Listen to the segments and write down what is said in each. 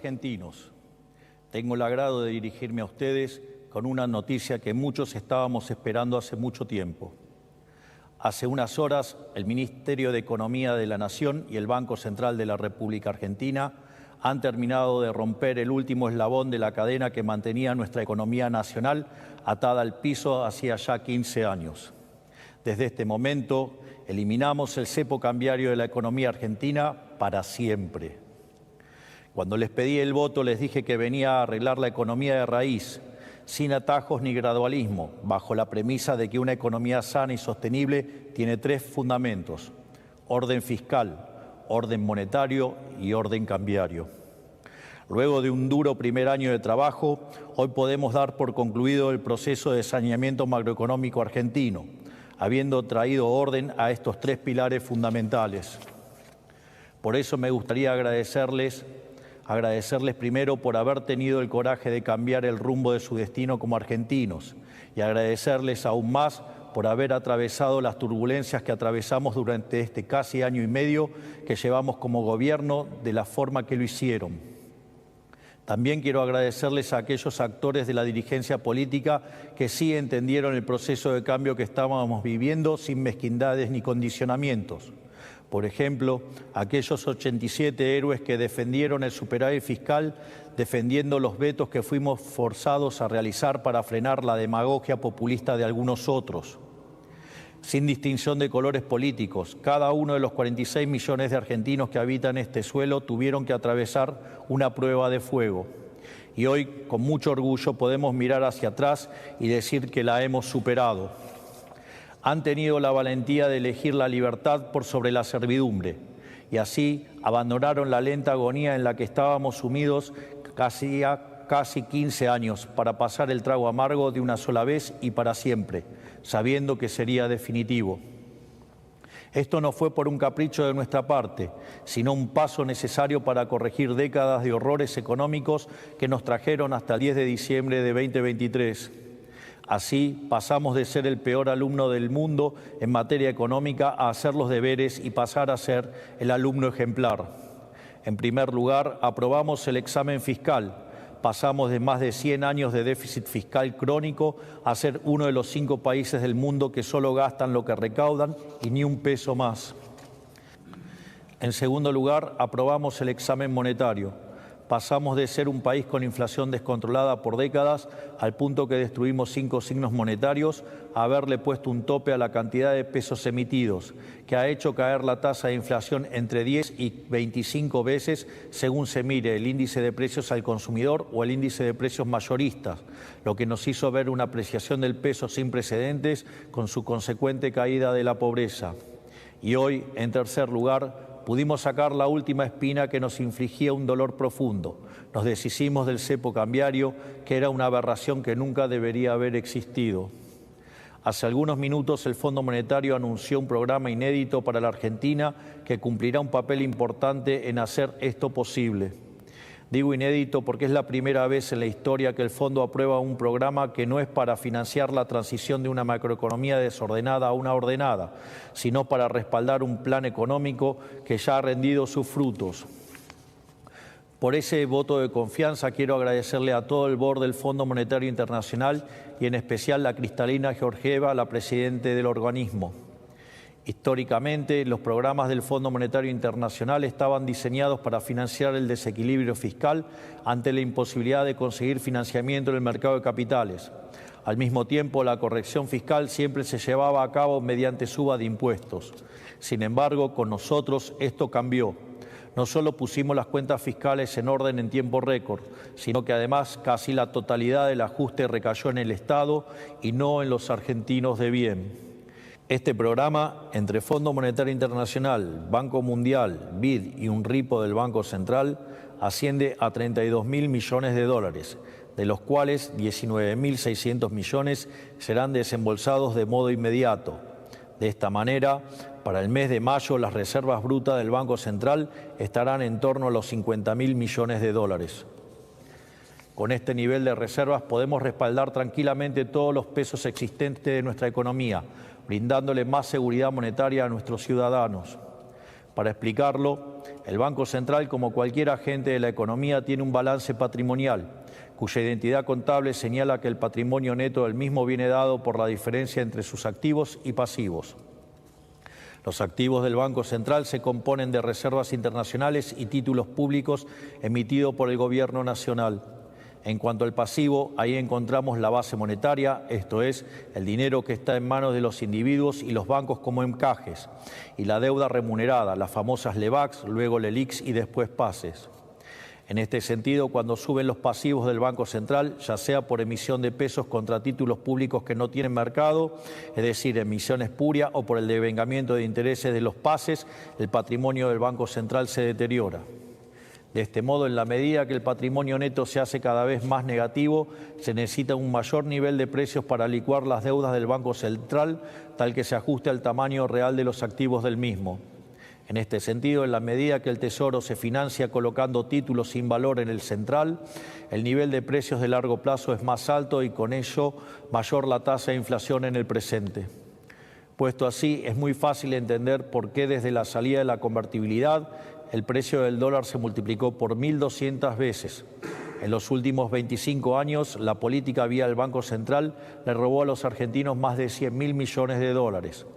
Argentinos, tengo el agrado de dirigirme a ustedes con una noticia que muchos estábamos esperando hace mucho tiempo. Hace unas horas, el Ministerio de Economía de la Nación y el Banco Central de la República Argentina han terminado de romper el último eslabón de la cadena que mantenía nuestra economía nacional atada al piso hacía ya 15 años. Desde este momento, eliminamos el cepo cambiario de la economía argentina para siempre. Cuando les pedí el voto, les dije que venía a arreglar la economía de raíz, sin atajos ni gradualismo, bajo la premisa de que una economía sana y sostenible tiene tres fundamentos: orden fiscal, orden monetario y orden cambiario. Luego de un duro primer año de trabajo, hoy podemos dar por concluido el proceso de saneamiento macroeconómico argentino, habiendo traído orden a estos tres pilares fundamentales. Por eso me gustaría agradecerles primero por haber tenido el coraje de cambiar el rumbo de su destino como argentinos, y agradecerles aún más por haber atravesado las turbulencias que atravesamos durante este casi año y medio que llevamos como gobierno de la forma que lo hicieron. También quiero agradecerles a aquellos actores de la dirigencia política que sí entendieron el proceso de cambio que estábamos viviendo sin mezquindades ni condicionamientos. Por ejemplo, aquellos 87 héroes que defendieron el superávit fiscal, defendiendo los vetos que fuimos forzados a realizar para frenar la demagogia populista de algunos otros. Sin distinción de colores políticos, cada uno de los 46 millones de argentinos que habitan este suelo tuvieron que atravesar una prueba de fuego. Y hoy, con mucho orgullo, podemos mirar hacia atrás y decir que la hemos superado. Han tenido la valentía de elegir la libertad por sobre la servidumbre, y así abandonaron la lenta agonía en la que estábamos sumidos casi 15 años para pasar el trago amargo de una sola vez y para siempre, sabiendo que sería definitivo. Esto no fue por un capricho de nuestra parte, sino un paso necesario para corregir décadas de horrores económicos que nos trajeron hasta el 10 de diciembre de 2023. Así pasamos de ser el peor alumno del mundo en materia económica a hacer los deberes y pasar a ser el alumno ejemplar. En primer lugar, aprobamos el examen fiscal. Pasamos de más de 100 años de déficit fiscal crónico a ser uno de los 5 países del mundo que solo gastan lo que recaudan y ni un peso más. En segundo lugar, aprobamos el examen monetario. Pasamos de ser un país con inflación descontrolada por décadas al punto que destruimos 5 signos monetarios a haberle puesto un tope a la cantidad de pesos emitidos, que ha hecho caer la tasa de inflación entre 10 y 25 veces según se mire el índice de precios al consumidor o el índice de precios mayoristas, lo que nos hizo ver una apreciación del peso sin precedentes con su consecuente caída de la pobreza. Y hoy, en tercer lugar, pudimos sacar la última espina que nos infligía un dolor profundo. Nos deshicimos del cepo cambiario, que era una aberración que nunca debería haber existido. Hace algunos minutos el Fondo Monetario anunció un programa inédito para la Argentina que cumplirá un papel importante en hacer esto posible. Digo inédito porque es la primera vez en la historia que el Fondo aprueba un programa que no es para financiar la transición de una macroeconomía desordenada a una ordenada, sino para respaldar un plan económico que ya ha rendido sus frutos. Por ese voto de confianza quiero agradecerle a todo el board del Fondo Monetario Internacional y en especial a Cristalina Georgieva, la presidenta del organismo. Históricamente, los programas del Fondo Monetario Internacional estaban diseñados para financiar el desequilibrio fiscal ante la imposibilidad de conseguir financiamiento en el mercado de capitales. Al mismo tiempo, la corrección fiscal siempre se llevaba a cabo mediante suba de impuestos. Sin embargo, con nosotros esto cambió. No solo pusimos las cuentas fiscales en orden en tiempo récord, sino que además casi la totalidad del ajuste recayó en el Estado y no en los argentinos de bien. Este programa, entre Fondo Monetario Internacional, Banco Mundial, BID y un ripo del Banco Central, asciende a 32.000 millones de dólares, de los cuales 19.600 millones serán desembolsados de modo inmediato. De esta manera, para el mes de mayo, las reservas brutas del Banco Central estarán en torno a los 50.000 millones de dólares. Con este nivel de reservas podemos respaldar tranquilamente todos los pesos existentes de nuestra economía, brindándole más seguridad monetaria a nuestros ciudadanos. Para explicarlo, el Banco Central, como cualquier agente de la economía, tiene un balance patrimonial, cuya identidad contable señala que el patrimonio neto del mismo viene dado por la diferencia entre sus activos y pasivos. Los activos del Banco Central se componen de reservas internacionales y títulos públicos emitidos por el Gobierno Nacional. En cuanto al pasivo, ahí encontramos la base monetaria, esto es, el dinero que está en manos de los individuos y los bancos como encajes, y la deuda remunerada, las famosas LEVAX, luego LELIQs y después PASES. En este sentido, cuando suben los pasivos del Banco Central, ya sea por emisión de pesos contra títulos públicos que no tienen mercado, es decir, emisión espuria, o por el devengamiento de intereses de los PASES, el patrimonio del Banco Central se deteriora. De este modo, en la medida que el patrimonio neto se hace cada vez más negativo, se necesita un mayor nivel de precios para licuar las deudas del Banco Central, tal que se ajuste al tamaño real de los activos del mismo. En este sentido, en la medida que el Tesoro se financia colocando títulos sin valor en el central, el nivel de precios de largo plazo es más alto y con ello mayor la tasa de inflación en el presente. Puesto así, es muy fácil entender por qué desde la salida de la convertibilidad el precio del dólar se multiplicó por 1.200 veces. En los últimos 25 años, la política vía el Banco Central le robó a los argentinos más de 100.000 millones de dólares.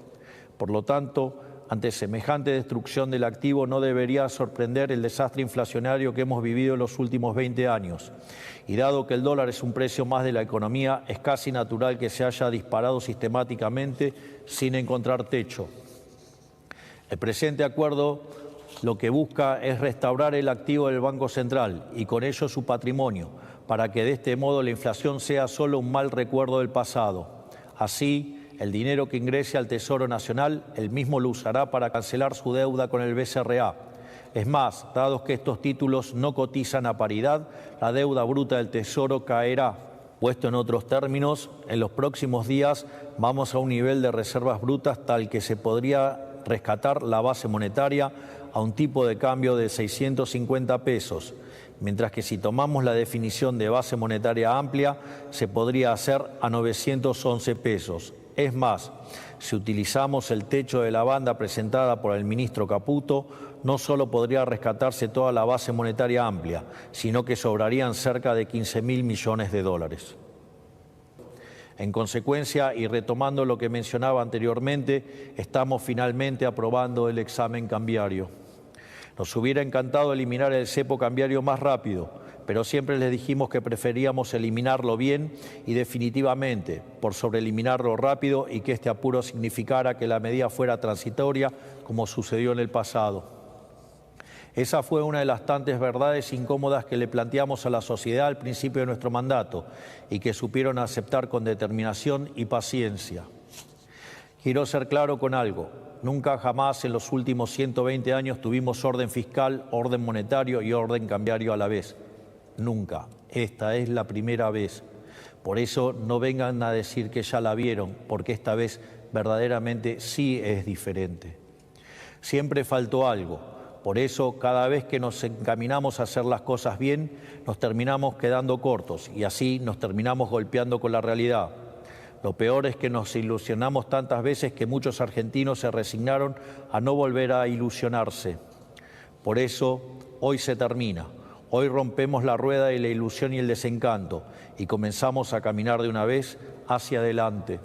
Por lo tanto, ante semejante destrucción del activo no debería sorprender el desastre inflacionario que hemos vivido en los últimos 20 años. Y dado que el dólar es un precio más de la economía, es casi natural que se haya disparado sistemáticamente sin encontrar techo. El presente acuerdo lo que busca es restaurar el activo del Banco Central y con ello su patrimonio, para que de este modo la inflación sea solo un mal recuerdo del pasado. Así, el dinero que ingrese al Tesoro Nacional, el mismo lo usará para cancelar su deuda con el BCRA. Es más, dado que estos títulos no cotizan a paridad, la deuda bruta del Tesoro caerá. Puesto en otros términos, en los próximos días vamos a un nivel de reservas brutas tal que se podría rescatar la base monetaria a un tipo de cambio de 650 pesos, mientras que si tomamos la definición de base monetaria amplia, se podría hacer a 911 pesos. Es más, si utilizamos el techo de la banda presentada por el ministro Caputo, no solo podría rescatarse toda la base monetaria amplia, sino que sobrarían cerca de 15.000 millones de dólares. En consecuencia, y retomando lo que mencionaba anteriormente, estamos finalmente aprobando el examen cambiario. Nos hubiera encantado eliminar el cepo cambiario más rápido, pero siempre les dijimos que preferíamos eliminarlo bien y definitivamente, por sobre eliminarlo rápido y que este apuro significara que la medida fuera transitoria, como sucedió en el pasado. Esa fue una de las tantas verdades incómodas que le planteamos a la sociedad al principio de nuestro mandato y que supieron aceptar con determinación y paciencia. Quiero ser claro con algo. Nunca jamás en los últimos 120 años tuvimos orden fiscal, orden monetario y orden cambiario a la vez. Nunca. Esta es la primera vez. Por eso no vengan a decir que ya la vieron, porque esta vez verdaderamente sí es diferente. Siempre faltó algo. Por eso, cada vez que nos encaminamos a hacer las cosas bien, nos terminamos quedando cortos y así nos terminamos golpeando con la realidad. Lo peor es que nos ilusionamos tantas veces que muchos argentinos se resignaron a no volver a ilusionarse. Por eso, hoy se termina. Hoy rompemos la rueda de la ilusión y el desencanto y comenzamos a caminar de una vez hacia adelante.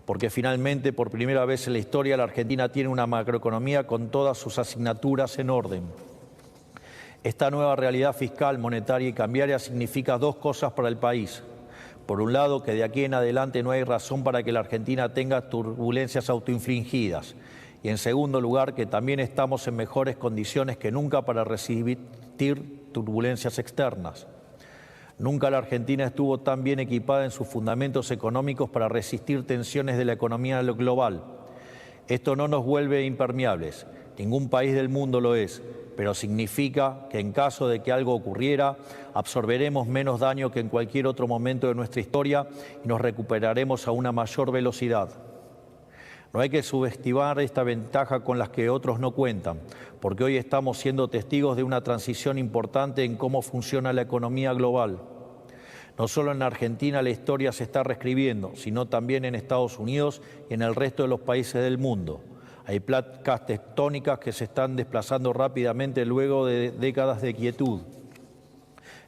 Porque finalmente, por primera vez en la historia, la Argentina tiene una macroeconomía con todas sus asignaturas en orden. Esta nueva realidad fiscal, monetaria y cambiaria significa dos cosas para el país. Por un lado, que de aquí en adelante no hay razón para que la Argentina tenga turbulencias autoinfligidas. Y en segundo lugar, que también estamos en mejores condiciones que nunca para resistir turbulencias externas. Nunca la Argentina estuvo tan bien equipada en sus fundamentos económicos para resistir tensiones de la economía global. Esto no nos vuelve impermeables, ningún país del mundo lo es, pero significa que en caso de que algo ocurriera, absorberemos menos daño que en cualquier otro momento de nuestra historia y nos recuperaremos a una mayor velocidad. No hay que subestimar esta ventaja con las que otros no cuentan, porque hoy estamos siendo testigos de una transición importante en cómo funciona la economía global. No solo en Argentina la historia se está reescribiendo, sino también en Estados Unidos y en el resto de los países del mundo. Hay placas tectónicas que se están desplazando rápidamente luego de décadas de quietud.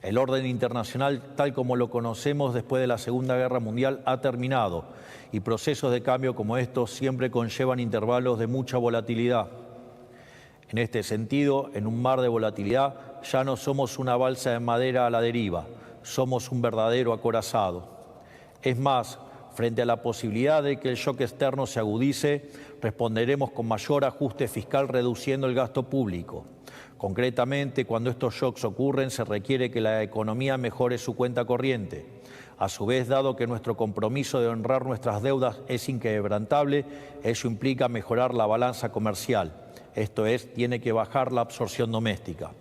El orden internacional, tal como lo conocemos después de la Segunda Guerra Mundial, ha terminado y procesos de cambio como estos siempre conllevan intervalos de mucha volatilidad. En este sentido, en un mar de volatilidad, ya no somos una balsa de madera a la deriva, somos un verdadero acorazado. Es más, frente a la posibilidad de que el shock externo se agudice, responderemos con mayor ajuste fiscal reduciendo el gasto público. Concretamente, cuando estos shocks ocurren, se requiere que la economía mejore su cuenta corriente. A su vez, dado que nuestro compromiso de honrar nuestras deudas es inquebrantable, ello implica mejorar la balanza comercial. Esto es, tiene que bajar la absorción doméstica.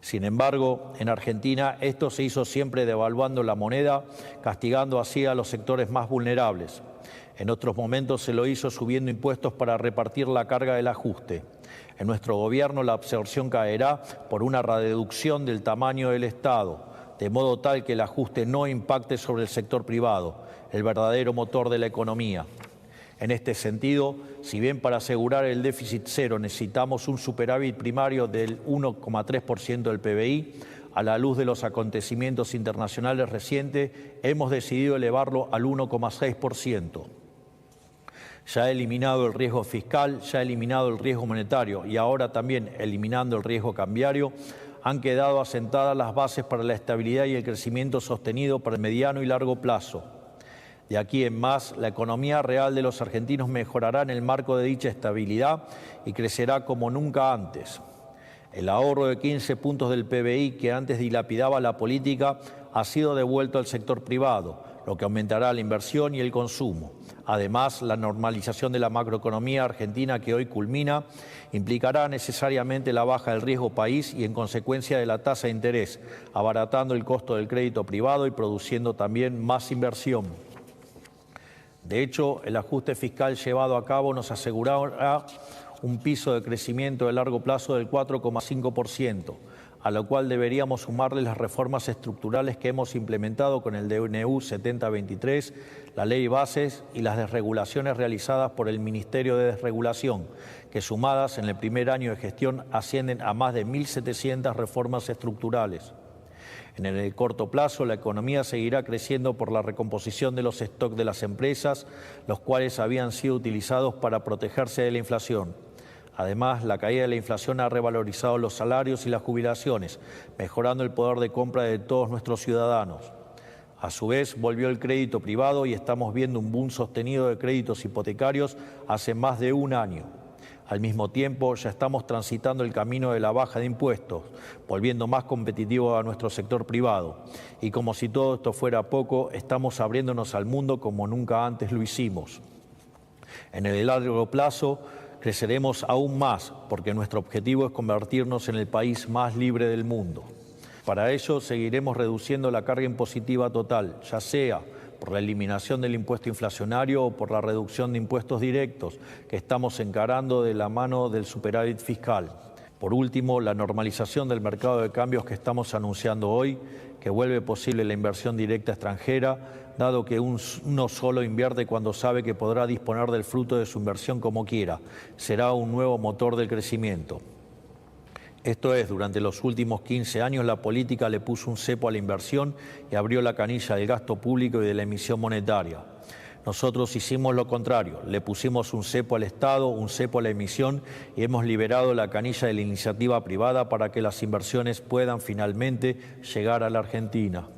Sin embargo, en Argentina esto se hizo siempre devaluando la moneda, castigando así a los sectores más vulnerables. En otros momentos se lo hizo subiendo impuestos para repartir la carga del ajuste. En nuestro gobierno la absorción caerá por una reducción del tamaño del Estado, de modo tal que el ajuste no impacte sobre el sector privado, el verdadero motor de la economía. En este sentido, si bien para asegurar el déficit cero necesitamos un superávit primario del 1,3% del PBI, a la luz de los acontecimientos internacionales recientes, hemos decidido elevarlo al 1,6%. Ya eliminado el riesgo fiscal, ya eliminado el riesgo monetario y ahora también eliminando el riesgo cambiario, han quedado asentadas las bases para la estabilidad y el crecimiento sostenido para el mediano y largo plazo. De aquí en más, la economía real de los argentinos mejorará en el marco de dicha estabilidad y crecerá como nunca antes. El ahorro de 15 puntos del PBI que antes dilapidaba la política ha sido devuelto al sector privado, lo que aumentará la inversión y el consumo. Además, la normalización de la macroeconomía argentina que hoy culmina implicará necesariamente la baja del riesgo país y en consecuencia de la tasa de interés, abaratando el costo del crédito privado y produciendo también más inversión. De hecho, el ajuste fiscal llevado a cabo nos asegurará un piso de crecimiento de largo plazo del 4,5%, a lo cual deberíamos sumarle las reformas estructurales que hemos implementado con el DNU 7023, la Ley Bases y las desregulaciones realizadas por el Ministerio de Desregulación, que sumadas en el primer año de gestión ascienden a más de 1.700 reformas estructurales. En el corto plazo, la economía seguirá creciendo por la recomposición de los stocks de las empresas, los cuales habían sido utilizados para protegerse de la inflación. Además, la caída de la inflación ha revalorizado los salarios y las jubilaciones, mejorando el poder de compra de todos nuestros ciudadanos. A su vez, volvió el crédito privado y estamos viendo un boom sostenido de créditos hipotecarios hace más de un año. Al mismo tiempo, ya estamos transitando el camino de la baja de impuestos, volviendo más competitivo a nuestro sector privado. Y como si todo esto fuera poco, estamos abriéndonos al mundo como nunca antes lo hicimos. En el largo plazo, creceremos aún más, porque nuestro objetivo es convertirnos en el país más libre del mundo. Para ello, seguiremos reduciendo la carga impositiva total, ya sea por la eliminación del impuesto inflacionario o por la reducción de impuestos directos que estamos encarando de la mano del superávit fiscal. Por último, la normalización del mercado de cambios que estamos anunciando hoy, que vuelve posible la inversión directa extranjera, dado que uno solo invierte cuando sabe que podrá disponer del fruto de su inversión como quiera. Será un nuevo motor del crecimiento. Esto es, durante los últimos 15 años la política le puso un cepo a la inversión y abrió la canilla del gasto público y de la emisión monetaria. Nosotros hicimos lo contrario, le pusimos un cepo al Estado, un cepo a la emisión y hemos liberado la canilla de la iniciativa privada para que las inversiones puedan finalmente llegar a la Argentina.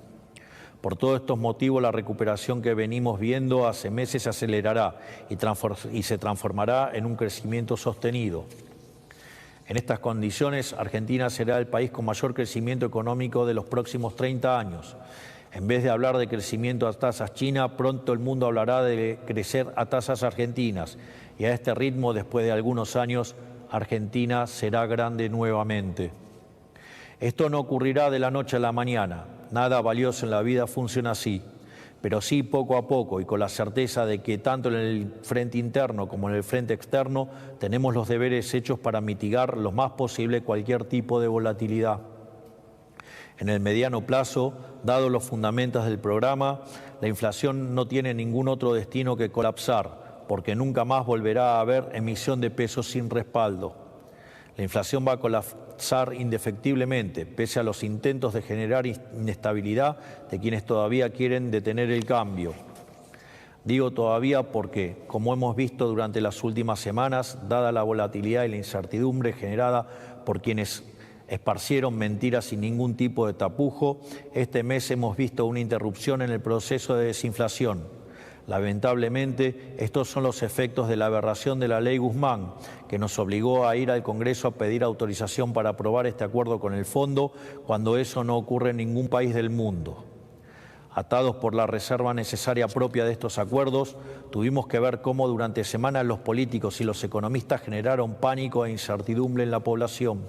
Por todos estos motivos, la recuperación que venimos viendo hace meses se acelerará y se transformará en un crecimiento sostenido. En estas condiciones, Argentina será el país con mayor crecimiento económico de los próximos 30 años. En vez de hablar de crecimiento a tasas chinas, pronto el mundo hablará de crecer a tasas argentinas. Y a este ritmo, después de algunos años, Argentina será grande nuevamente. Esto no ocurrirá de la noche a la mañana. Nada valioso en la vida funciona así. Pero sí poco a poco y con la certeza de que tanto en el frente interno como en el frente externo tenemos los deberes hechos para mitigar lo más posible cualquier tipo de volatilidad. En el mediano plazo, dados los fundamentos del programa, la inflación no tiene ningún otro destino que colapsar, porque nunca más volverá a haber emisión de pesos sin respaldo. La inflación va a colapsar indefectiblemente, pese a los intentos de generar inestabilidad de quienes todavía quieren detener el cambio. Digo todavía porque, como hemos visto durante las últimas semanas, dada la volatilidad y la incertidumbre generada por quienes esparcieron mentiras sin ningún tipo de tapujo, este mes hemos visto una interrupción en el proceso de desinflación. Lamentablemente, estos son los efectos de la aberración de la Ley Guzmán, que nos obligó a ir al Congreso a pedir autorización para aprobar este acuerdo con el fondo, cuando eso no ocurre en ningún país del mundo. Atados por la reserva necesaria propia de estos acuerdos, tuvimos que ver cómo durante semanas los políticos y los economistas generaron pánico e incertidumbre en la población.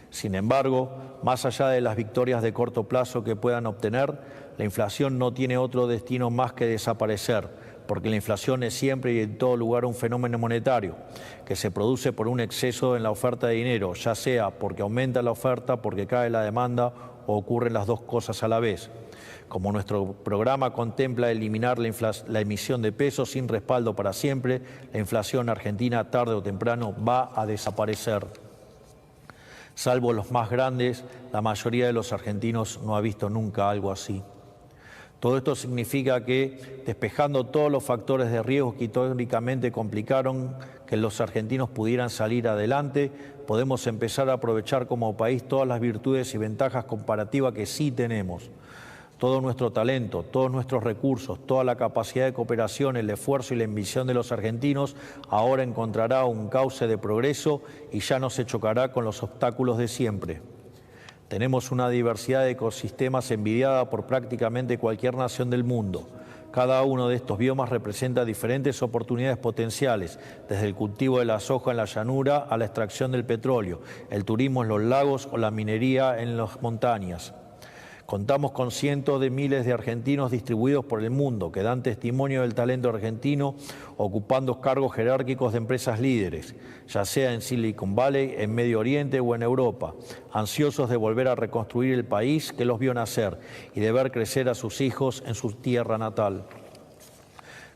Sin embargo, más allá de las victorias de corto plazo que puedan obtener, la inflación no tiene otro destino más que desaparecer, porque la inflación es siempre y en todo lugar un fenómeno monetario, que se produce por un exceso en la oferta de dinero, ya sea porque aumenta la oferta, porque cae la demanda o ocurren las dos cosas a la vez. Como nuestro programa contempla eliminar la emisión de pesos sin respaldo para siempre, la inflación argentina tarde o temprano va a desaparecer. Salvo los más grandes, la mayoría de los argentinos no ha visto nunca algo así. Todo esto significa que, despejando todos los factores de riesgo que históricamente complicaron que los argentinos pudieran salir adelante, podemos empezar a aprovechar como país todas las virtudes y ventajas comparativas que sí tenemos. Todo nuestro talento, todos nuestros recursos, toda la capacidad de cooperación, el esfuerzo y la ambición de los argentinos ahora encontrará un cauce de progreso y ya no se chocará con los obstáculos de siempre. Tenemos una diversidad de ecosistemas envidiada por prácticamente cualquier nación del mundo. Cada uno de estos biomas representa diferentes oportunidades potenciales, desde el cultivo de la soja en la llanura a la extracción del petróleo, el turismo en los lagos o la minería en las montañas. Contamos con cientos de miles de argentinos distribuidos por el mundo que dan testimonio del talento argentino ocupando cargos jerárquicos de empresas líderes, ya sea en Silicon Valley, en Medio Oriente o en Europa, ansiosos de volver a reconstruir el país que los vio nacer y de ver crecer a sus hijos en su tierra natal.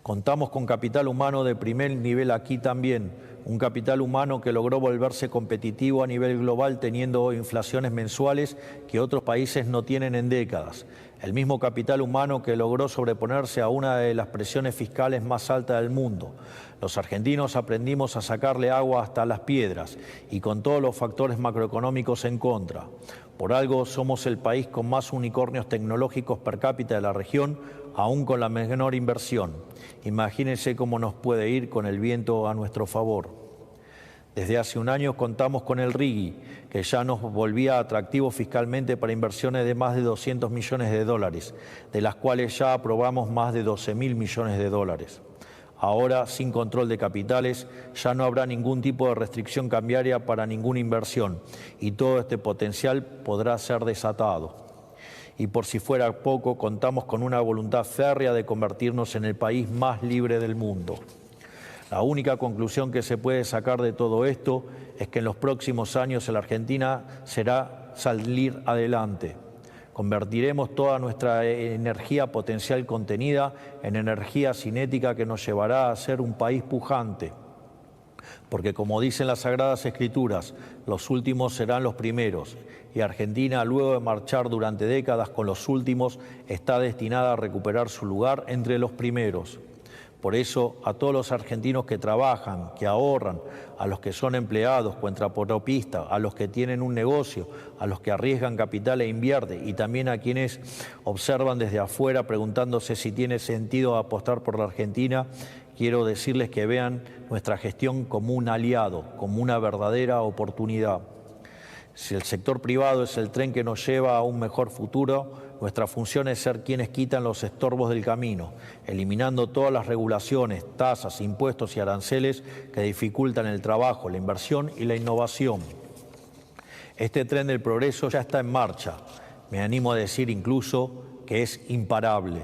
Contamos con capital humano de primer nivel aquí también, un capital humano que logró volverse competitivo a nivel global teniendo inflaciones mensuales que otros países no tienen en décadas. El mismo capital humano que logró sobreponerse a una de las presiones fiscales más altas del mundo. Los argentinos aprendimos a sacarle agua hasta las piedras y con todos los factores macroeconómicos en contra. Por algo somos el país con más unicornios tecnológicos per cápita de la región, aún con la menor inversión. Imagínense cómo nos puede ir con el viento a nuestro favor. Desde hace un año contamos con el RIGI, que ya nos volvía atractivo fiscalmente para inversiones de más de 200 millones de dólares, de las cuales ya aprobamos más de 12.000 millones de dólares. Ahora, sin control de capitales, ya no habrá ningún tipo de restricción cambiaria para ninguna inversión y todo este potencial podrá ser desatado. Y por si fuera poco, contamos con una voluntad férrea de convertirnos en el país más libre del mundo. La única conclusión que se puede sacar de todo esto es que en los próximos años la Argentina será salir adelante. Convertiremos toda nuestra energía potencial contenida en energía cinética que nos llevará a ser un país pujante. Porque como dicen las Sagradas Escrituras, los últimos serán los primeros, y Argentina, luego de marchar durante décadas con los últimos, está destinada a recuperar su lugar entre los primeros. Por eso, a todos los argentinos que trabajan, que ahorran, a los que son empleados, cuentapropistas, a los que tienen un negocio, a los que arriesgan capital e invierten, y también a quienes observan desde afuera preguntándose si tiene sentido apostar por la Argentina, quiero decirles que vean nuestra gestión como un aliado, como una verdadera oportunidad. Si el sector privado es el tren que nos lleva a un mejor futuro, nuestra función es ser quienes quitan los estorbos del camino, eliminando todas las regulaciones, tasas, impuestos y aranceles que dificultan el trabajo, la inversión y la innovación. Este tren del progreso ya está en marcha. Me animo a decir incluso que es imparable.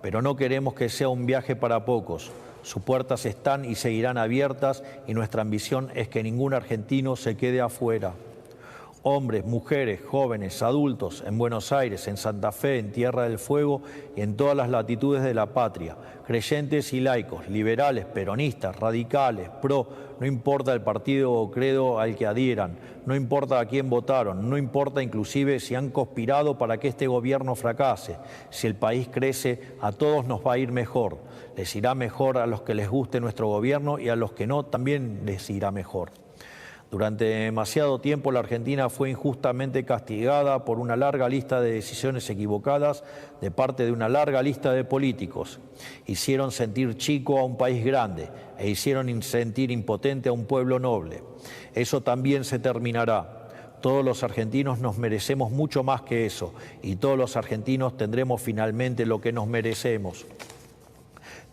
Pero no queremos que sea un viaje para pocos. Sus puertas están y seguirán abiertas y nuestra ambición es que ningún argentino se quede afuera. hombres, mujeres, jóvenes, adultos, en Buenos Aires, en Santa Fe, en Tierra del Fuego y en todas las latitudes de la patria, creyentes y laicos, liberales, peronistas, radicales, pro, no importa el partido o credo al que adhieran, no importa a quién votaron, no importa inclusive si han conspirado para que este gobierno fracase, si el país crece, a todos nos va a ir mejor. Les irá mejor a los que les guste nuestro gobierno y a los que no también les irá mejor. Durante demasiado tiempo la Argentina fue injustamente castigada por una larga lista de decisiones equivocadas de parte de una larga lista de políticos. Hicieron sentir chico a un país grande e hicieron sentir impotente a un pueblo noble. Eso también se terminará. Todos los argentinos nos merecemos mucho más que eso y todos los argentinos tendremos finalmente lo que nos merecemos.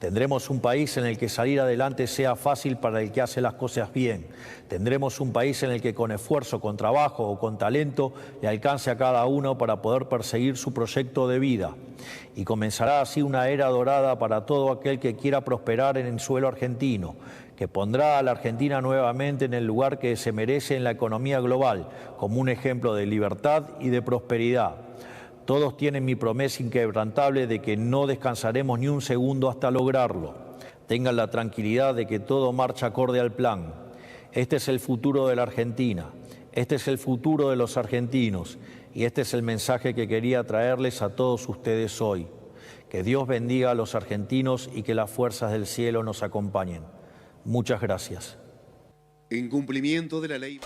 Tendremos un país en el que salir adelante sea fácil para el que hace las cosas bien. Tendremos un país en el que con esfuerzo, con trabajo o con talento le alcance a cada uno para poder perseguir su proyecto de vida. Y comenzará así una era dorada para todo aquel que quiera prosperar en el suelo argentino, que pondrá a la Argentina nuevamente en el lugar que se merece en la economía global, como un ejemplo de libertad y de prosperidad. Todos tienen mi promesa inquebrantable de que no descansaremos ni un segundo hasta lograrlo. Tengan la tranquilidad de que todo marcha acorde al plan. Este es el futuro de la Argentina, este es el futuro de los argentinos y este es el mensaje que quería traerles a todos ustedes hoy. Que Dios bendiga a los argentinos y que las fuerzas del cielo nos acompañen. Muchas gracias. En cumplimiento de la ley...